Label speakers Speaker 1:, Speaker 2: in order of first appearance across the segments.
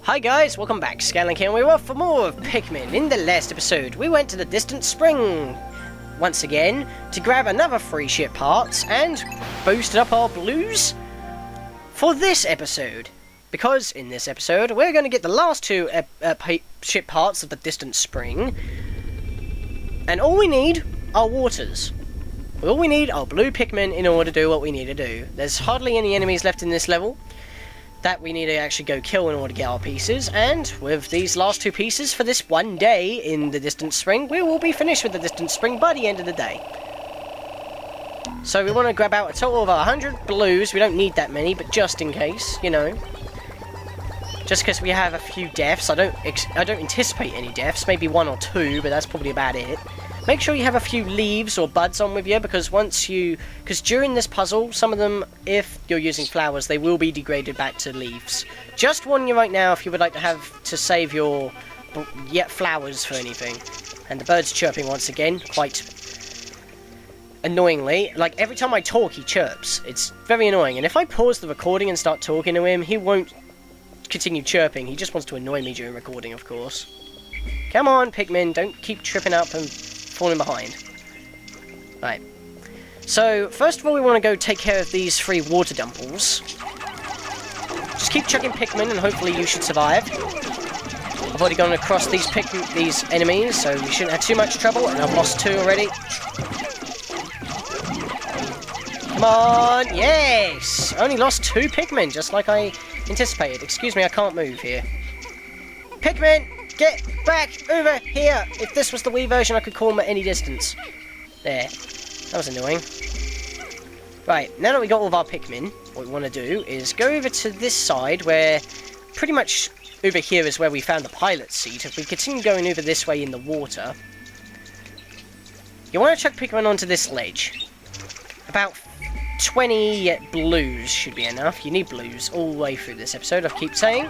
Speaker 1: Hi guys, welcome back. Scatlink here, and we're off for more of Pikmin. In the last episode, we went to the distant spring once again to grab another free ship parts and boosted up our blues for this episode. Because in this episode, we're going to get the last two ship parts of the distant spring, and all we need are waters. All we need are blue Pikmin in order to do what we need to do. There's hardly any enemies left in this level that we need to actually go kill in order to get our pieces, and with these last two pieces for this one day in the distant spring, we will be finished with the distant spring by the end of the day. So we want to grab out a total of 100 blues. We don't need that many, but just in case, you know. Just because we have a few deaths. I don't anticipate any deaths, maybe one or two, but that's probably about it. Make sure you have a few leaves or buds on with you, because because during this puzzle, some of them, if you're using flowers, they will be degraded back to leaves. Just warning you right now if you would like to have to save your flowers for anything. And the bird's chirping once again, quite annoyingly. Like, every time I talk, he chirps. It's very annoying, and if I pause the recording and start talking to him, he won't continue chirping. He just wants to annoy me during recording, of course. Come on, Pikmin, don't keep tripping up and falling behind. Right. So, first of all, we want to go take care of these 3 water dumples. Just keep chucking Pikmin and hopefully you should survive. I've already gone across these enemies, so we shouldn't have too much trouble, and I've lost 2 already. Come on! Yes! I only lost 2 Pikmin, just like I anticipated. Excuse me, I can't move here. Pikmin! Get back over here! If this was the Wii version, I could call them at any distance. There. That was annoying. Right, now that we got all of our Pikmin, what we want to do is go over to this side where pretty much over here is where we found the pilot seat. If we continue going over this way in the water, you want to chuck Pikmin onto this ledge. About 20 blues should be enough. You need blues all the way through this episode, I keep saying.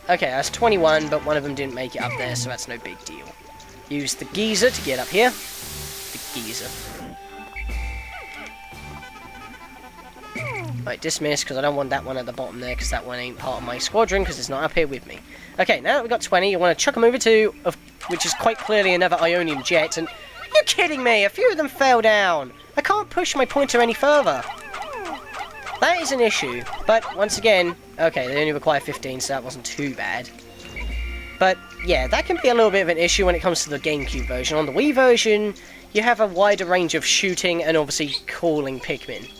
Speaker 1: Okay, that's 21, but one of them didn't make it up there, so that's no big deal. Use the geyser to get up here. The geyser. Right, dismiss, because I don't want that one at the bottom there, because that one ain't part of my squadron, because it's not up here with me. Okay, now that we've got 20, you want to chuck them over to, which is quite clearly another Ionian Jet, and you're kidding me, a few of them fell down. I can't push my pointer any further. That is an issue, but once again, okay, they only require 15, so that wasn't too bad. But yeah, that can be a little bit of an issue when it comes to the GameCube version. On the Wii version, you have a wider range of shooting and obviously calling Pikmin.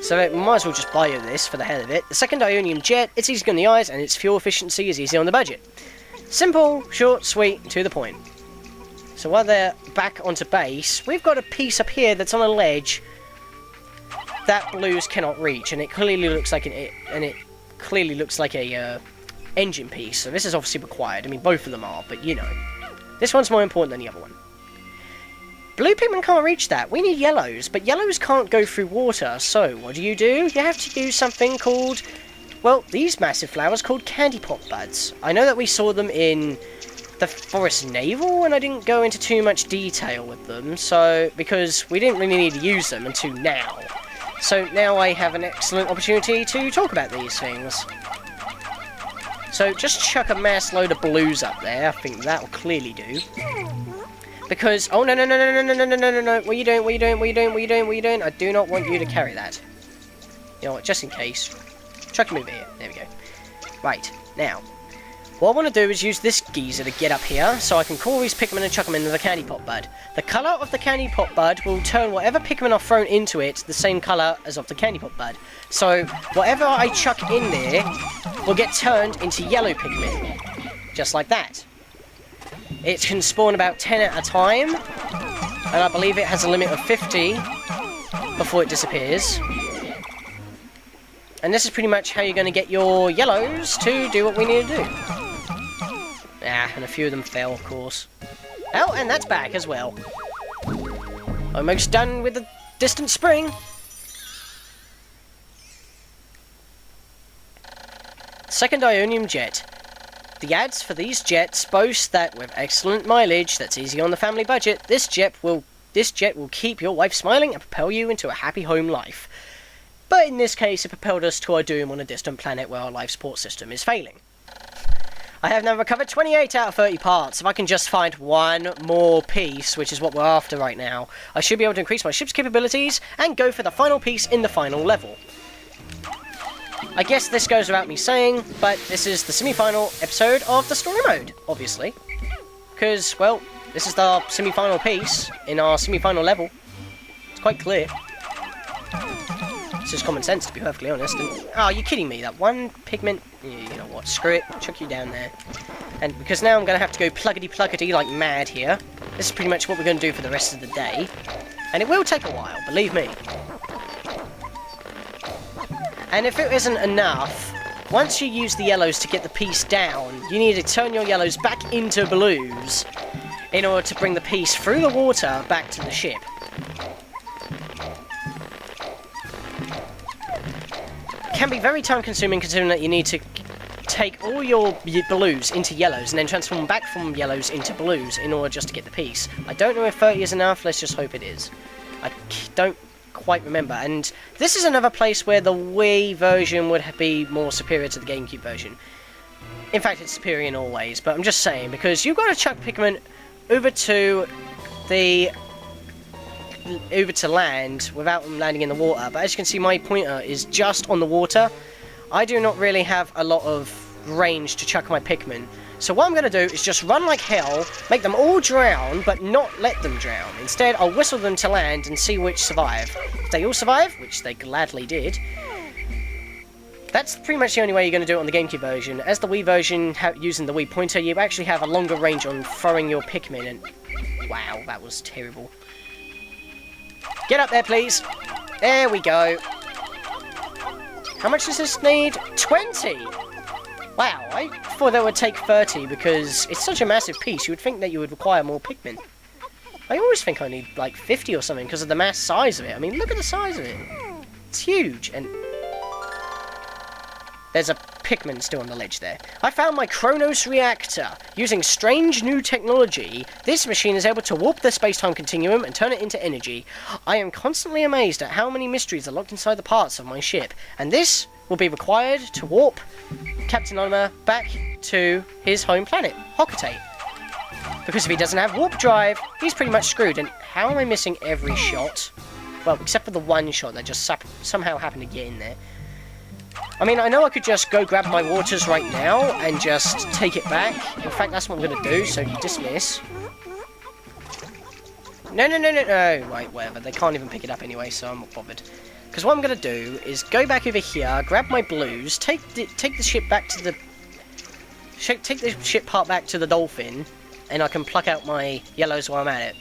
Speaker 1: So we might as well just buy this for the hell of it. The second Ionian Jet, it's easy on the eyes, and its fuel efficiency is easy on the budget. Simple, short, sweet, and to the point. So while they're back onto base, we've got a piece up here that's on a ledge that blues cannot reach, and it clearly looks like a engine piece. So this is obviously required. I mean, both of them are, but you know, this one's more important than the other one. Blue Pikmin can't reach that. We need yellows, but yellows can't go through water. So what do? You have to use something called, well, these massive flowers called candypop buds. I know that we saw them in the Forest Naval, and I didn't go into too much detail with them, so because we didn't really need to use them until now. So now I have an excellent opportunity to talk about these things. So just chuck a mass load of blues up there. I think that will clearly do. Because, oh no, what are you doing, I do not want you to carry that. You know what, just in case. Chuck him over here, there we go. Right, now, what I want to do is use this geyser to get up here, so I can call these Pikmin and chuck them into the candypop bud. The colour of the candypop bud will turn whatever Pikmin are thrown into it the same colour as of the candypop bud. So, whatever I chuck in there will get turned into yellow Pikmin. Just like that. It can spawn about 10 at a time, and I believe it has a limit of 50 before it disappears. And this is pretty much how you're going to get your yellows to do what we need to do. Ah, and a few of them fell, of course. Oh, and that's back as well. Almost done with the distant spring. Second Ionian Jet. The ads for these jets boast that with excellent mileage that's easy on the family budget, this jet will this jet will keep your wife smiling and propel you into a happy home life. But in this case, it propelled us to our doom on a distant planet where our life support system is failing. I have now recovered 28 out of 30 parts. If I can just find one more piece, which is what we're after right now, I should be able to increase my ship's capabilities and go for the final piece in the final level. I guess this goes without me saying, but this is the semi-final episode of the story mode, obviously. Because, well, this is the semi-final piece in our semi-final level. It's quite clear. It's just common sense, to be perfectly honest. And, oh, you're kidding me. That one pigment... You know what, screw it. Chuck you down there. And because now I'm going to have to go pluggety-pluggety like mad here. This is pretty much what we're going to do for the rest of the day. And it will take a while, believe me. And if it isn't enough, once you use the yellows to get the piece down, you need to turn your yellows back into blues in order to bring the piece through the water back to the ship. It can be very time consuming considering that you need to take all your blues into yellows and then transform them back from yellows into blues in order just to get the piece. I don't know if 30 is enough, let's just hope it is. I don't quite remember, and this is another place where the Wii version would be more superior to the GameCube version. In fact, it's superior in all ways, but I'm just saying, because you've got to chuck Pikmin over to land without them landing in the water, but as you can see, my pointer is just on the water. I do not really have a lot of range to chuck my Pikmin. So what I'm going to do is just run like hell, make them all drown, but not let them drown. Instead, I'll whistle them to land and see which survive. If they all survive, which they gladly did, that's pretty much the only way you're going to do it on the GameCube version. As the Wii version, using the Wii pointer, you actually have a longer range on throwing your Pikmin, and wow, that was terrible. Get up there, please. There we go. How much does this need? 20! Wow, I thought that would take 30 because it's such a massive piece, you would think that you would require more Pikmin. I always think I need like 50 or something because of the mass size of it. I mean, look at the size of it. It's huge, and there's a Pikmin still on the ledge there. I found my Kronos reactor. Using strange new technology, this machine is able to warp the space-time continuum and turn it into energy. I am constantly amazed at how many mysteries are locked inside the parts of my ship, and this will be required to warp Captain Oliver back to his home planet, Hockatate. Because if he doesn't have warp drive, he's pretty much screwed. And how am I missing every shot? Well, except for the one shot that just somehow happened to get in there. I mean, I know I could just go grab my waters right now and just take it back. In fact, that's what I'm going to do, so you dismiss. No. Right, whatever. They can't even pick it up anyway, so I'm not bothered. Because what I'm going to do is go back over here, grab my blues, take the ship back to the... Take the ship part back to the dolphin, and I can pluck out my yellows while I'm at it.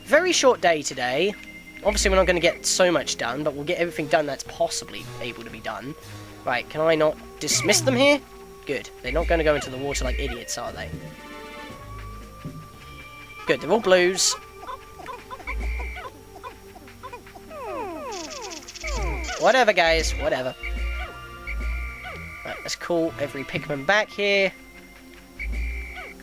Speaker 1: Very short day today. Obviously we're not going to get so much done, but we'll get everything done that's possibly able to be done. Right, can I not dismiss them here? Good. They're not going to go into the water like idiots, are they? Good, they're all blues. Whatever, guys, whatever. Right, let's call every Pikmin back here.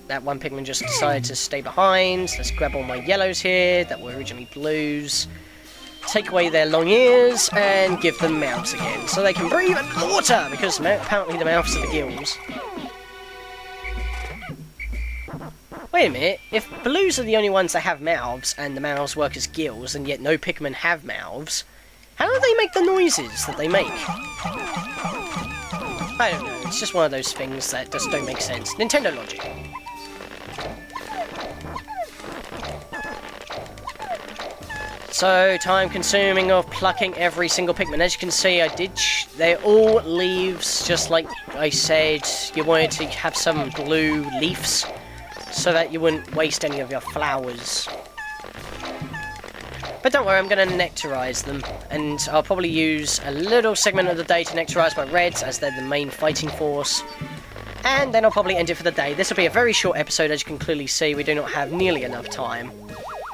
Speaker 1: That one Pikmin just decided to stay behind. Let's grab all my yellows here that were originally blues. Take away their long ears and give them mouths again, so they can breathe underwater, because apparently the mouths are the gills. Wait a minute, if blues are the only ones that have mouths, and the mouths work as gills, and yet no Pikmin have mouths, how do they make the noises that they make? I don't know, it's just one of those things that just don't make sense. Nintendo logic. So, time consuming of plucking every single Pikmin. As you can see, they're all leaves, just like I said. You wanted to have some blue leaves, so that you wouldn't waste any of your flowers. But don't worry, I'm going to nectarize them, and I'll probably use a little segment of the day to nectarize my reds, as they're the main fighting force. And then I'll probably end it for the day. This will be a very short episode, as you can clearly see. We do not have nearly enough time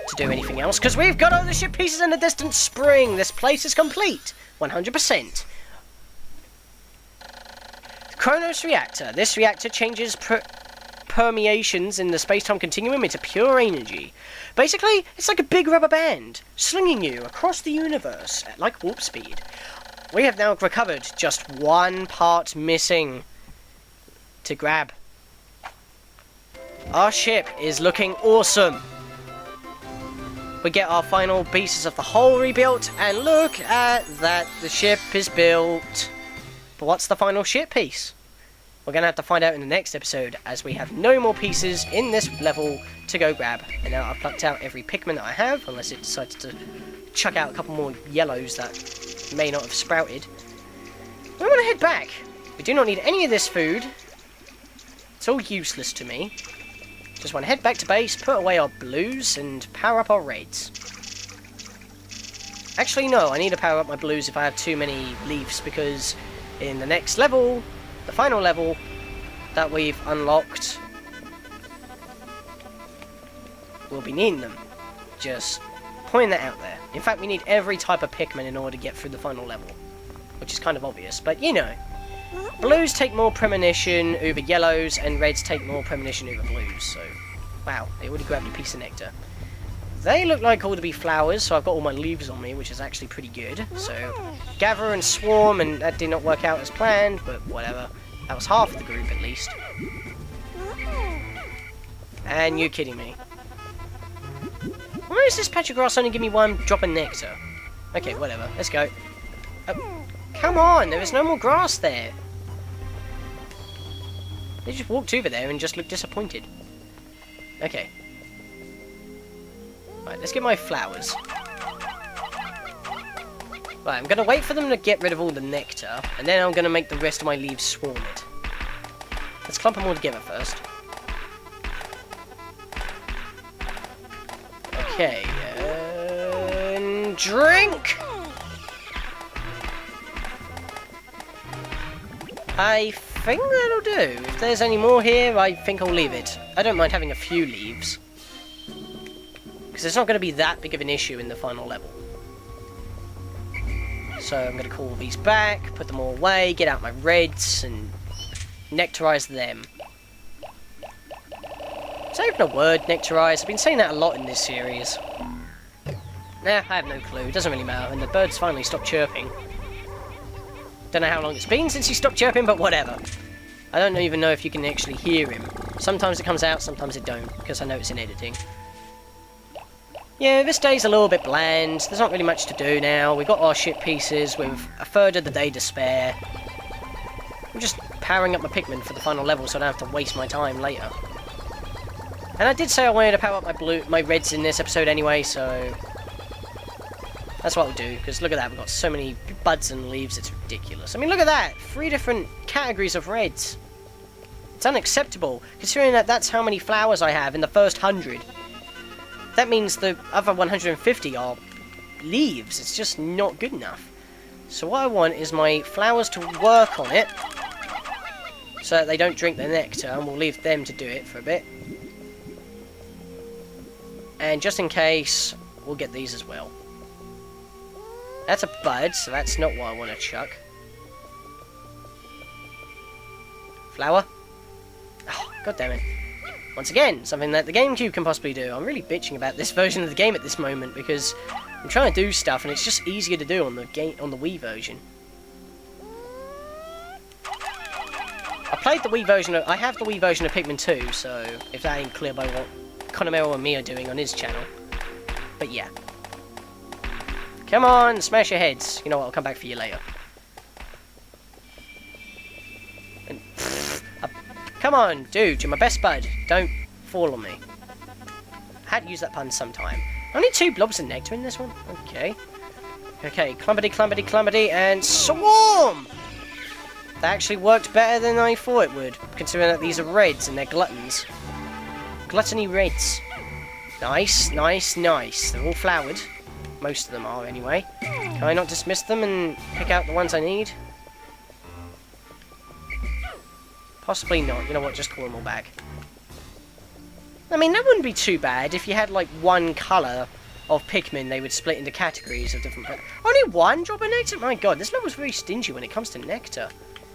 Speaker 1: to do anything else, because we've got all the ship pieces in the distant spring. This place is complete, 100%. Kronos reactor. This reactor changes permeations in the space-time continuum into pure energy. Basically, it's like a big rubber band, slinging you across the universe at like warp speed. We have now recovered just one part missing to grab. Our ship is looking awesome. We get our final pieces of the hull rebuilt, and look at that, the ship is built. But what's the final ship piece? We're going to have to find out in the next episode, as we have no more pieces in this level to go grab. And now I've plucked out every Pikmin that I have, unless it decides to chuck out a couple more yellows that may not have sprouted. We want to head back. We do not need any of this food. It's all useless to me. Just want to head back to base, put away our blues, and power up our reds. Actually, no, I need to power up my blues if I have too many leaves, because in the next level, the final level that we've unlocked, we'll be needing them. Just pointing that out there. In fact, we need every type of Pikmin in order to get through the final level, which is kind of obvious, but you know. Blues take more premonition over yellows, and reds take more premonition over blues, so... Wow, they already grabbed a piece of nectar. They look like all to be flowers, so I've got all my leaves on me, which is actually pretty good. So, gather and swarm, and that did not work out as planned, but whatever. That was half of the group, at least. And you're kidding me. Why does this patch of grass only give me one drop of nectar? Okay, whatever, let's go. Oh, come on, there is no more grass there. They just walked over there and just looked disappointed. Okay. Right, let's get my flowers. Right, I'm going to wait for them to get rid of all the nectar, and then I'm going to make the rest of my leaves swarm it. Let's clump them all together first. Okay, and drink! I think that'll do. If there's any more here, I think I'll leave it. I don't mind having a few leaves, because it's not going to be that big of an issue in the final level. So I'm going to call these back, put them all away, get out my reds, and nectarize them. Is that even a word, nectarize? I've been saying that a lot in this series. Nah, I have no clue. It doesn't really matter. And the birds finally stopped chirping. Don't know how long it's been since he stopped chirping, but whatever. I don't even know if you can actually hear him. Sometimes it comes out, sometimes it don't, because I know it's in editing. Yeah, this day's a little bit bland. There's not really much to do now. We've got our ship pieces with a third of the day to spare. I'm just powering up my Pikmin for the final level so I don't have to waste my time later. And I did say I wanted to power up my reds in this episode anyway, so that's what we'll do, because look at that, we've got so many buds and leaves, it's ridiculous. I mean, look at that! 3 different categories of reds. It's unacceptable, considering that that's how many flowers I have in the first 100. That means the other 150 are leaves. It's just not good enough. So what I want is my flowers to work on it, so that they don't drink the nectar, and we'll leave them to do it for a bit. And just in case, we'll get these as well. That's a bud, so that's not what I want to chuck. Flower? Oh, god damn it. Once again, something that the GameCube can possibly do. I'm really bitching about this version of the game at this moment, because I'm trying to do stuff and it's just easier to do on the Wii version. I played the Wii version I have the Wii version of Pikmin 2, so if that ain't clear by what Konomero and me are doing on his channel. But yeah. Come on, smash your heads. You know what, I'll come back for you later. And, come on, dude, you're my best bud. Don't fall on me. I had to use that pun sometime. Only 2 blobs of nectar in this one? Okay. Okay, clumpity, clumpity, clumpity, and swarm! That actually worked better than I thought it would, considering that these are reds and they're gluttons. Gluttony reds. Nice, nice, nice. They're all flowered. Most of them are, anyway. Can I not dismiss them and pick out the ones I need? Possibly not. You know what, just call them all back. I mean, that wouldn't be too bad if you had, like, one colour of Pikmin. They would split into categories of different... Only 1 drop of nectar? My god, this level's very stingy when it comes to nectar.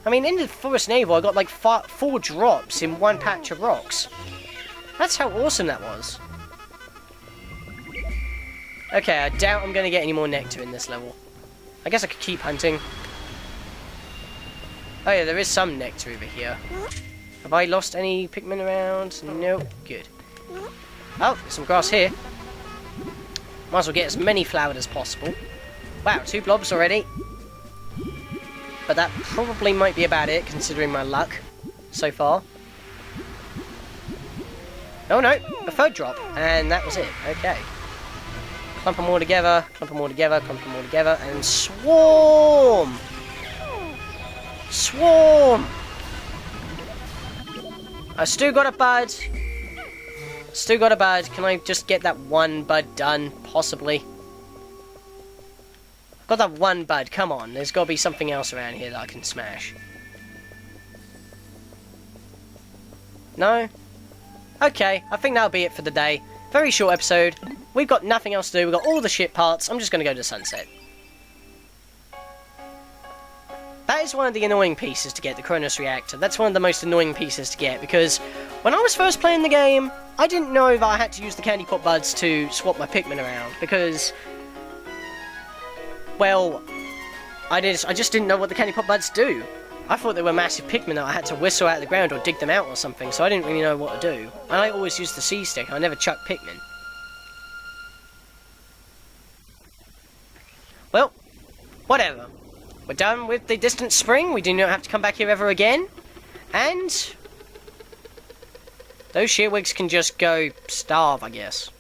Speaker 1: I mean, in the Forest Naval, I got like 4 drops in one patch of rocks. That's how awesome that was. Okay, I doubt I'm going to get any more nectar in this level. I guess I could keep hunting. Oh yeah, there is some nectar over here. Have I lost any Pikmin around? Nope. Good. Oh, there's some grass here. Might as well get as many flowered as possible. Wow, 2 blobs already. But that probably might be about it, considering my luck so far. Oh no, a 3rd drop, and that was it. Okay. Clump them all together, clump them all together, clump them all together, and swarm! Swarm! I still got a bud. Still got a bud. Can I just get that 1 bud done? Possibly. I've got that 1 bud. Come on. There's got to be something else around here that I can smash. No? Okay. I think that'll be it for the day. Very short episode. We've got nothing else to do. We've got all the ship parts. I'm just going to go to sunset. That is one of the annoying pieces to get, the Kronos reactor. That's one of the most annoying pieces to get, because when I was first playing the game, I didn't know that I had to use the candypop buds to swap my Pikmin around, because, well, I just didn't know what the candypop buds do. I thought they were massive Pikmin that I had to whistle out of the ground or dig them out or something, so I didn't really know what to do. And I always used the C-stick, I never chucked Pikmin. Well, whatever. We're done with the distant spring. We do not have to come back here ever again. And those shearwigs can just go starve, I guess.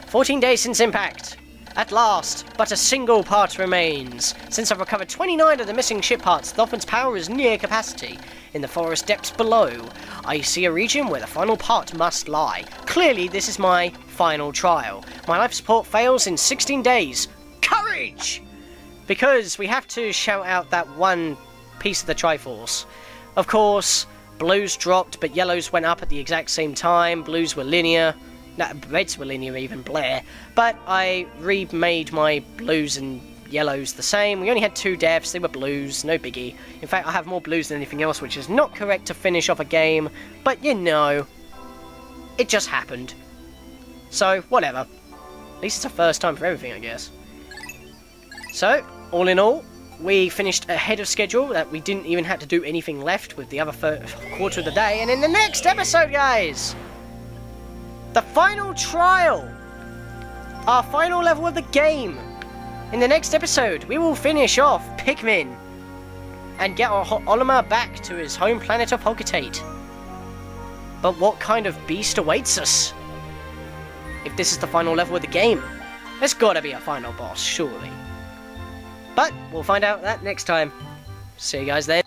Speaker 1: 14 days since impact. At last, but a single part remains. Since I've recovered 29 of the missing ship parts, the Dolphin's power is near capacity. In the forest depths below, I see a region where the final part must lie. Clearly, this is my final trial. My life support fails in 16 days. Courage! Because we have to shout out that one piece of the Triforce. Of course, blues dropped, but yellows went up at the exact same time. Blues were linear. No, reds were linear even, Blair. But I remade my blues and yellows the same. We only had 2 deaths. They were blues. No biggie. In fact, I have more blues than anything else, which is not correct to finish off a game. But, you know, it just happened. So, whatever. At least it's a first time for everything, I guess. So, all in all, we finished ahead of schedule, that we didn't even have to do anything left with the other quarter of the day. And in the next episode, guys, the final trial, our final level of the game. In the next episode, we will finish off Pikmin and get our Olimar back to his home planet of Polkatate. But what kind of beast awaits us? If this is the final level of the game, there's gotta be a final boss, surely. But we'll find out that next time. See you guys then.